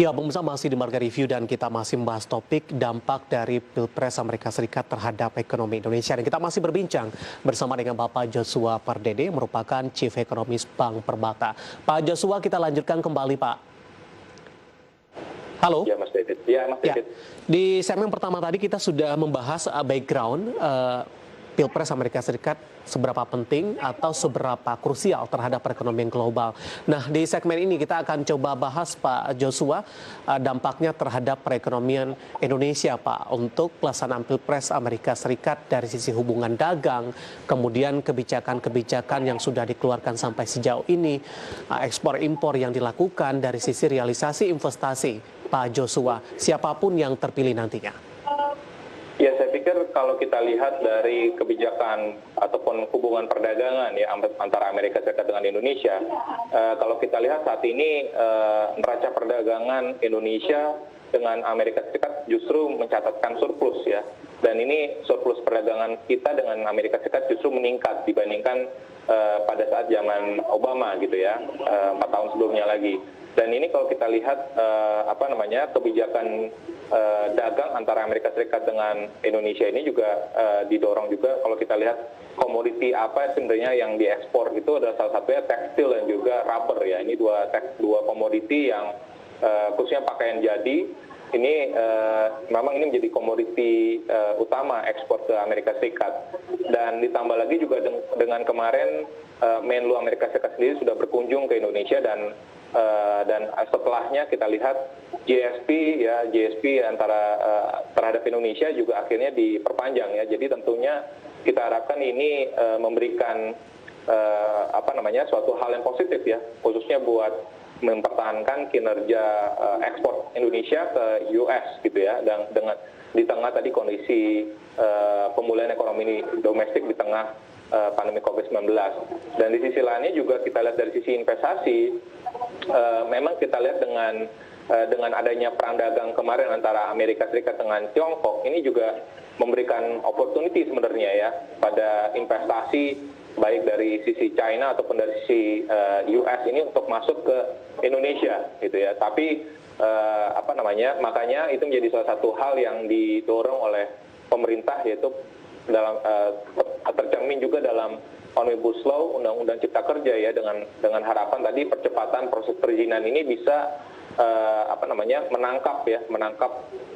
Ya, pemirsa masih di Marga Review dan kita masih membahas topik dampak dari Pilpres Amerika Serikat terhadap ekonomi Indonesia. Dan kita masih berbincang bersama dengan Bapak Joshua Pardede, merupakan Chief Economist Bank Permata. Pak Joshua, kita lanjutkan kembali, Pak. Halo? Ya, Mas David. Ya, Mas David. Di segmen pertama tadi kita sudah membahas background Pilpres Amerika Serikat seberapa penting atau seberapa krusial terhadap perekonomian global. Nah, di segmen ini kita akan coba bahas, Pak Joshua, dampaknya terhadap perekonomian Indonesia, Pak, untuk pelaksanaan Pilpres Amerika Serikat dari sisi hubungan dagang, kemudian kebijakan-kebijakan yang sudah dikeluarkan sampai sejauh ini, ekspor-impor yang dilakukan dari sisi realisasi investasi. Pak Joshua, siapapun yang terpilih nantinya. Ya, saya pikir kalau kita lihat dari kebijakan ataupun hubungan perdagangan ya antara Amerika Serikat dengan Indonesia, kalau kita lihat saat ini neraca perdagangan Indonesia dengan Amerika Serikat justru mencatatkan surplus ya. Dan ini surplus perdagangan kita dengan Amerika Serikat justru meningkat dibandingkan pada saat zaman Obama gitu ya, 4 tahun sebelumnya lagi. Dan ini kalau kita lihat kebijakan dagang antara Amerika Serikat dengan Indonesia ini juga didorong juga kalau kita lihat komoditi apa sebenarnya yang diekspor itu adalah salah satunya tekstil dan juga rubber ya. Ini dua komoditi yang khususnya pakaian jadi ini memang ini menjadi komoditi utama ekspor ke Amerika Serikat. Dan ditambah lagi juga dengan kemarin Menlu Amerika Serikat sendiri sudah berkunjung ke Indonesia dan setelahnya kita lihat GSP antara terhadap Indonesia juga akhirnya diperpanjang ya. Jadi tentunya kita harapkan ini memberikan suatu hal yang positif ya, khususnya buat mempertahankan kinerja ekspor Indonesia ke US gitu ya. Dan dengan di tengah tadi kondisi pemulihan ekonomi domestik di tengah pandemi COVID-19. Dan di sisi lainnya juga kita lihat dari sisi investasi, memang kita lihat dengan adanya perang dagang kemarin antara Amerika Serikat dengan Tiongkok, ini juga memberikan opportunity sebenarnya ya pada investasi baik dari sisi China ataupun dari sisi US ini untuk masuk ke Indonesia gitu ya. Tapi makanya itu menjadi salah satu hal yang didorong oleh pemerintah, yaitu dalam tercermin juga dalam Omnibus Law Undang-Undang Cipta Kerja ya, dengan harapan tadi percepatan proses perizinan ini bisa menangkap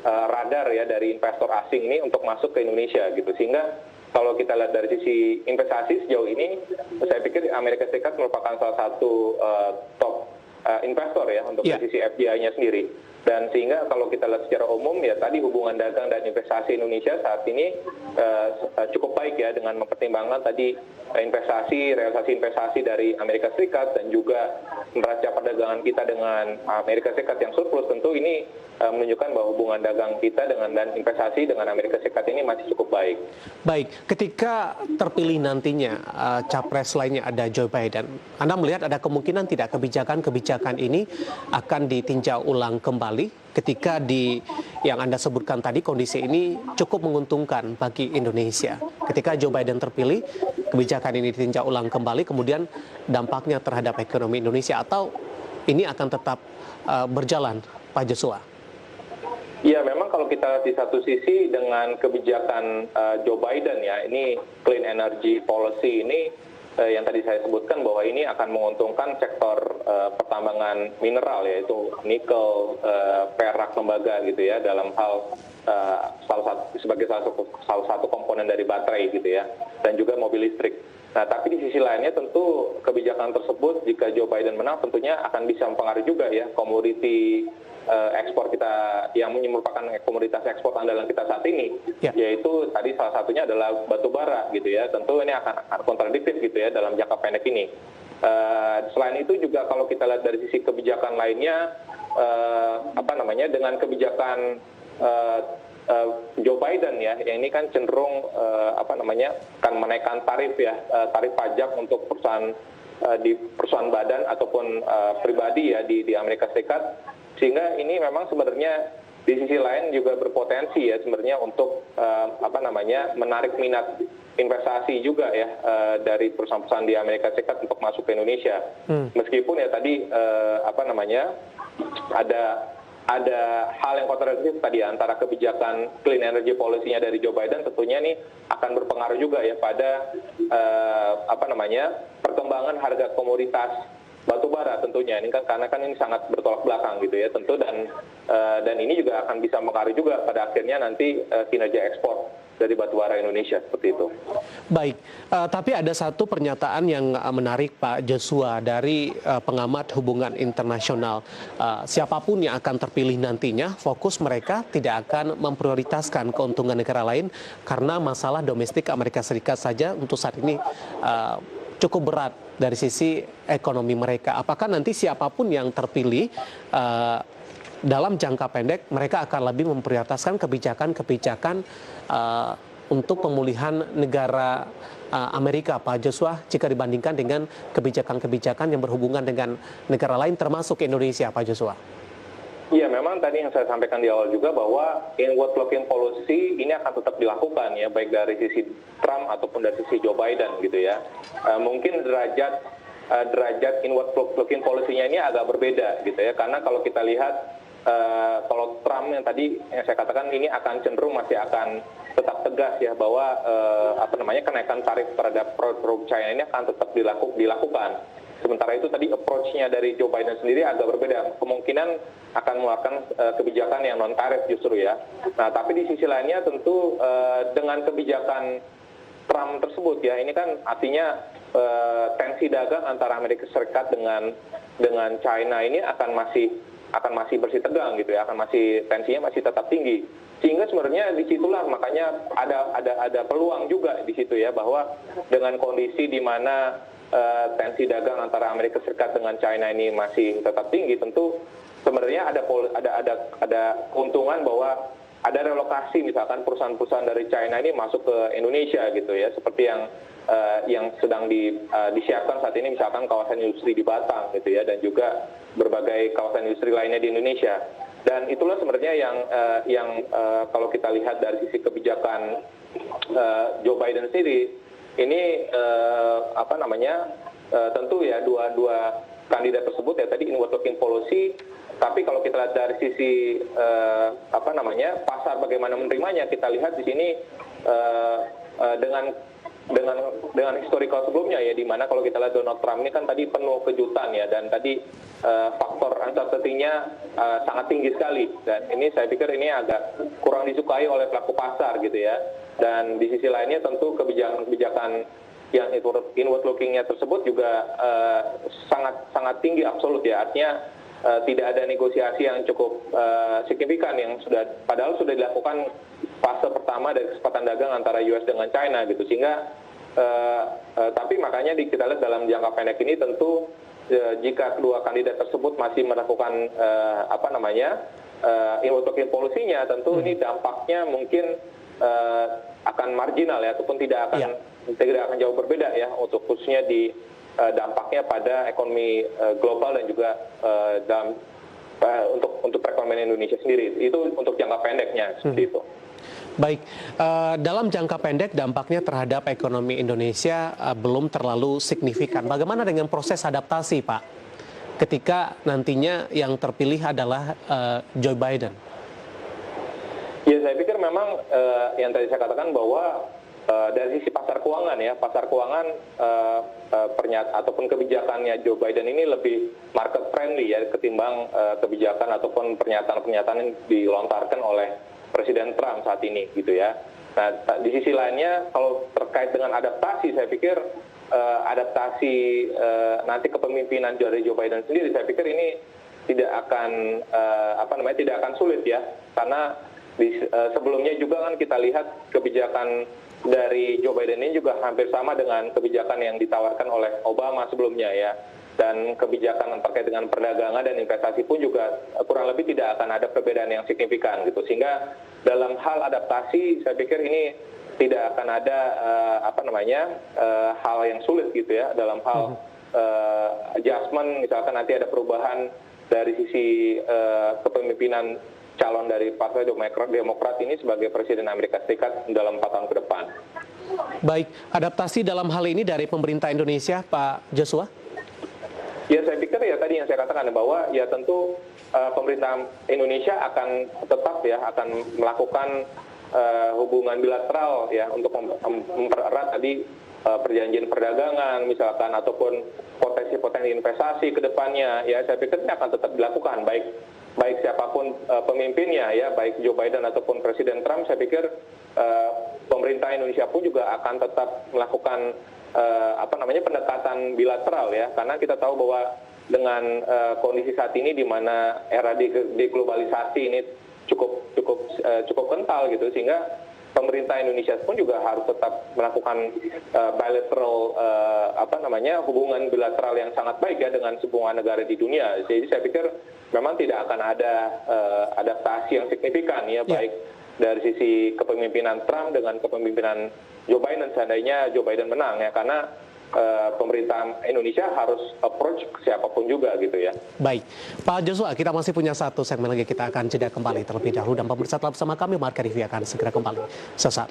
radar ya dari investor asing ini untuk masuk ke Indonesia gitu. Sehingga kalau kita lihat dari sisi investasi sejauh ini, saya pikir Amerika Serikat merupakan salah satu top investor ya untuk dari sisi FDI-nya sendiri. Dan sehingga kalau kita lihat secara umum ya tadi hubungan dagang dan investasi Indonesia saat ini cukup baik ya, dengan mempertimbangkan tadi realisasi investasi dari Amerika Serikat dan juga neraca perdagangan kita dengan Amerika Serikat yang surplus. Tentu ini menunjukkan bahwa hubungan dagang kita dan investasi dengan Amerika Serikat ini masih cukup baik. Baik, ketika terpilih nantinya capres lainnya ada Joe Biden, Anda melihat ada kemungkinan tidak kebijakan-kebijakan ini akan ditinjau ulang kembali ketika yang Anda sebutkan tadi kondisi ini cukup menguntungkan bagi Indonesia. Ketika Joe Biden terpilih, kebijakan ini ditinjau ulang kembali, kemudian dampaknya terhadap ekonomi Indonesia, atau ini akan tetap berjalan, Pak Joshua? Ya, memang kalau kita di satu sisi dengan kebijakan Joe Biden ya, ini clean energy policy ini yang tadi saya sebutkan bahwa ini akan menguntungkan sektor pertambangan mineral, yaitu nikel, perak, tembaga gitu ya, dalam hal sebagai salah satu komponen dari baterai gitu ya, dan juga mobil listrik. Nah, tapi di sisi lainnya tentu kebijakan tersebut jika Joe Biden menang tentunya akan bisa mempengaruhi juga ya komoditi ekspor kita yang merupakan komoditas ekspor andalan kita saat ini, yaitu tadi salah satunya adalah batu bara gitu ya. Tentu ini akan kontradiktif gitu ya dalam jangka pendek ini. Selain itu juga kalau kita lihat dari sisi kebijakan lainnya, dengan kebijakan Joe Biden ya, yang ini kan cenderung akan menaikkan tarif pajak untuk perusahaan badan ataupun pribadi ya di Amerika Serikat. Sehingga ini memang sebenarnya di sisi lain juga berpotensi ya sebenarnya untuk menarik minat investasi juga ya dari perusahaan-perusahaan di Amerika Serikat untuk masuk ke Indonesia. Meskipun ya tadi ada ada hal yang kontradiktif tadi ya, antara kebijakan clean energy policy-nya dari Joe Biden tentunya ini akan berpengaruh juga ya pada perkembangan harga komoditas batu bara tentunya ini kan, karena kan ini sangat bertolak belakang gitu ya tentu, dan ini juga akan bisa mempengaruhi juga pada akhirnya nanti kinerja ekspor dari batu bara Indonesia seperti itu. Baik, tapi ada satu pernyataan yang menarik Pak Joshua dari pengamat hubungan internasional. Siapapun yang akan terpilih nantinya, fokus mereka tidak akan memprioritaskan keuntungan negara lain karena masalah domestik Amerika Serikat saja untuk saat ini cukup berat dari sisi ekonomi mereka. Apakah nanti siapapun yang terpilih dalam jangka pendek mereka akan lebih memprioritaskan kebijakan-kebijakan untuk pemulihan negara Amerika, Pak Joshua, jika dibandingkan dengan kebijakan-kebijakan yang berhubungan dengan negara lain termasuk Indonesia, Pak Joshua? Iya, memang tadi yang saya sampaikan di awal juga bahwa inward looking policy ini akan tetap dilakukan ya, baik dari sisi Trump ataupun dari sisi Joe Biden gitu ya. Mungkin derajat inward looking policy-nya ini agak berbeda gitu ya, karena kalau kita lihat kalau Trump yang tadi yang saya katakan ini akan cenderung masih akan tetap tegas ya bahwa kenaikan tarif terhadap produk China ini akan tetap dilakukan. Sementara itu tadi approach-nya dari Joe Biden sendiri agak berbeda. Kemungkinan akan mengeluarkan kebijakan yang non-tarif justru ya. Nah, tapi di sisi lainnya tentu dengan kebijakan Trump tersebut ya, ini kan artinya tensi dagang antara Amerika Serikat dengan China ini akan masih bersih tegang gitu ya, tensinya masih tetap tinggi. Sehingga sebenarnya disitulah makanya ada peluang juga di situ ya, bahwa dengan kondisi di mana tensi dagang antara Amerika Serikat dengan China ini masih tetap tinggi, tentu sebenarnya ada keuntungan bahwa ada relokasi misalkan perusahaan-perusahaan dari China ini masuk ke Indonesia gitu ya, seperti yang sedang disiapkan saat ini misalkan kawasan industri di Batam gitu ya, dan juga berbagai kawasan industri lainnya di Indonesia. Dan itulah sebenarnya yang kalau kita lihat dari sisi kebijakan Joe Biden sendiri, ini tentu ya dua kandidat tersebut ya tadi inward looking policy, tapi kalau kita lihat dari sisi pasar bagaimana menerimanya, kita lihat di sini dengan historical sebelumnya ya, di mana kalau kita lihat Donald Trump ini kan tadi penuh kejutan ya, dan tadi faktor uncertainty-nya sangat tinggi sekali, dan ini saya pikir ini agak kurang disukai oleh pelaku pasar gitu ya. Dan di sisi lainnya tentu kebijakan yang inward looking-nya tersebut juga sangat tinggi absolut ya, artinya tidak ada negosiasi yang cukup signifikan yang padahal sudah dilakukan fase pertama dari kesepakatan dagang antara US dengan China gitu, sehingga tapi makanya kita lihat dalam jangka pendek ini tentu jika kedua kandidat tersebut masih melakukan inward looking policy-nya, tentu ini dampaknya mungkin akan marginal ya, ataupun tidak akan jauh berbeda ya, untuk khususnya di dampaknya pada ekonomi global dan juga untuk perekonomian Indonesia sendiri. Itu untuk jangka pendeknya seperti itu. Baik, dalam jangka pendek dampaknya terhadap ekonomi Indonesia belum terlalu signifikan. Bagaimana dengan proses adaptasi, Pak, ketika nantinya yang terpilih adalah Joe Biden? Ya, saya pikir memang yang tadi saya katakan bahwa dari sisi pasar keuangan ya, ataupun kebijakannya Joe Biden ini lebih market friendly ya, ketimbang kebijakan ataupun pernyataan-pernyataan yang dilontarkan oleh Presiden Trump saat ini gitu ya. Nah, di sisi lainnya kalau terkait dengan adaptasi, saya pikir adaptasi nanti kepemimpinan dari Joe Biden sendiri, saya pikir ini tidak akan sulit ya, karena sebelumnya juga kan kita lihat kebijakan dari Joe Biden ini juga hampir sama dengan kebijakan yang ditawarkan oleh Obama sebelumnya ya, dan kebijakan terkait dengan perdagangan dan investasi pun juga kurang lebih tidak akan ada perbedaan yang signifikan gitu, sehingga dalam hal adaptasi saya pikir ini tidak akan ada hal yang sulit gitu ya, dalam hal adjustment misalkan nanti ada perubahan dari sisi kepemimpinan calon dari Partai Demokrat ini sebagai Presiden Amerika Serikat dalam 4 tahun ke depan. Baik, adaptasi dalam hal ini dari pemerintah Indonesia, Pak Joshua? Ya, saya pikir ya tadi yang saya katakan bahwa ya tentu pemerintah Indonesia akan tetap ya akan melakukan hubungan bilateral ya untuk mempererat tadi perjanjian perdagangan misalkan ataupun potensi-potensi investasi ke depannya ya saya pikir ini akan tetap dilakukan baik siapapun pemimpinnya ya baik Joe Biden ataupun Presiden Trump saya pikir pemerintah Indonesia pun juga akan tetap melakukan pendekatan bilateral ya karena kita tahu bahwa dengan kondisi saat ini di mana era deglobalisasi ini cukup kental gitu sehingga pemerintah Indonesia pun juga harus tetap melakukan bilateral hubungan bilateral yang sangat baik ya dengan semua negara di dunia. Jadi saya pikir memang tidak akan ada adaptasi yang signifikan ya baik dari sisi kepemimpinan Trump dengan kepemimpinan Joe Biden seandainya Joe Biden menang ya karena pemerintah Indonesia harus approach siapapun juga gitu ya. Baik, Pak Joshua, kita masih punya satu segmen lagi, kita akan jeda kembali terlebih dahulu dan pemirsa tetap bersama kami, Marka Review akan segera kembali sesaat.